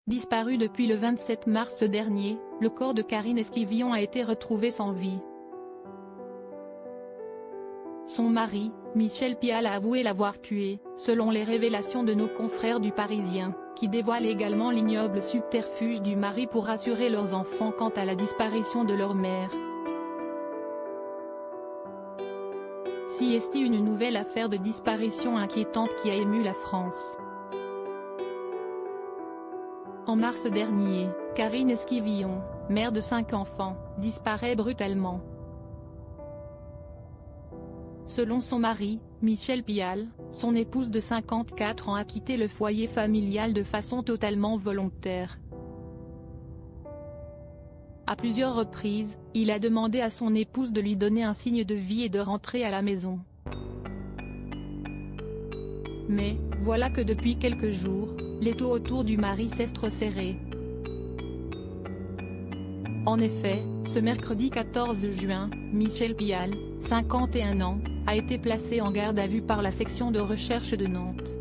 Disparu depuis le 27 mars dernier, le corps de Karine Esquivillon a été retrouvé sans vie. Son mari, Michel Pial, a avoué l'avoir tué, selon les révélations de nos confrères du Parisien, qui dévoilent également l'ignoble subterfuge du mari pour rassurer leurs enfants quant à la disparition de leur mère. Si est une nouvelle affaire de disparition inquiétante qui a ému la France. En mars dernier, Karine Esquivillon, mère de 5 enfants, disparaît brutalement. Selon son mari, Michel Pial, son épouse de 54 ans a quitté le foyer familial de façon totalement volontaire. À plusieurs reprises, il a demandé à son épouse de lui donner un signe de vie et de rentrer à la maison. Mais, voilà que depuis quelques jours, l'étau autour du mari s'est resserré. En effet, ce mercredi 14 juin, Michel Pial, 51 ans, a été placé en garde à vue par la section de recherche de Nantes.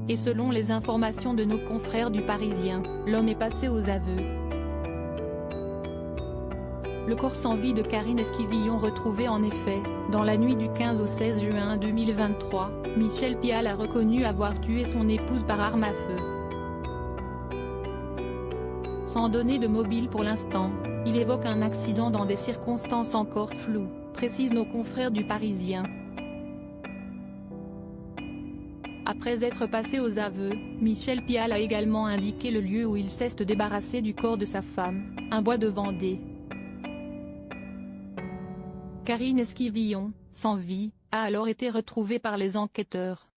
Et selon les informations de nos confrères du Parisien, l'homme est passé aux aveux. Le corps sans vie de Karine Esquivillon retrouvé en effet, dans la nuit du 15 au 16 juin 2023, Michel Pial a reconnu avoir tué son épouse par arme à feu. Sans donner de mobile pour l'instant, il évoque un accident dans des circonstances encore floues, précisent nos confrères du Parisien. Après être passé aux aveux, Michel Pial a également indiqué le lieu où il s'est débarrassé du corps de sa femme, un bois de Vendée. Karine Esquivillon, sans vie, a alors été retrouvée par les enquêteurs.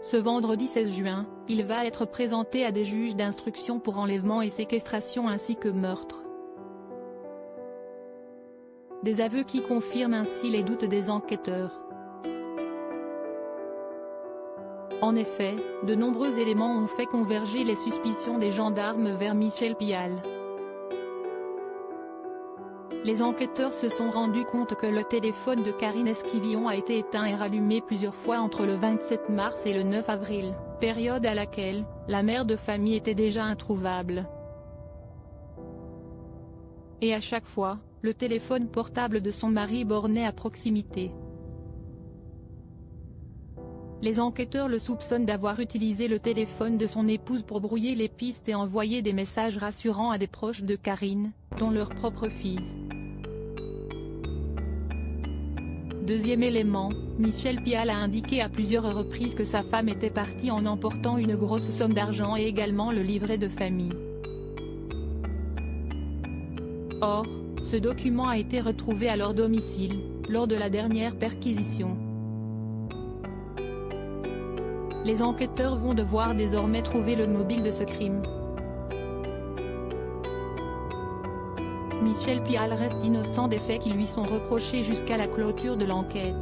Ce vendredi 16 juin, il va être présenté à des juges d'instruction pour enlèvement et séquestration ainsi que meurtre. Des aveux qui confirment ainsi les doutes des enquêteurs. En effet, de nombreux éléments ont fait converger les suspicions des gendarmes vers Michel Pial. Les enquêteurs se sont rendus compte que le téléphone de Karine Esquivillon a été éteint et rallumé plusieurs fois entre le 27 mars et le 9 avril, période à laquelle la mère de famille était déjà introuvable. Et à chaque fois, le téléphone portable de son mari bornait à proximité. Les enquêteurs le soupçonnent d'avoir utilisé le téléphone de son épouse pour brouiller les pistes et envoyer des messages rassurants à des proches de Karine, dont leur propre fille. Deuxième élément, Michel Pial a indiqué à plusieurs reprises que sa femme était partie en emportant une grosse somme d'argent et également le livret de famille. Or, ce document a été retrouvé à leur domicile, lors de la dernière perquisition. Les enquêteurs vont devoir désormais trouver le mobile de ce crime. Michel Pial reste innocent des faits qui lui sont reprochés jusqu'à la clôture de l'enquête.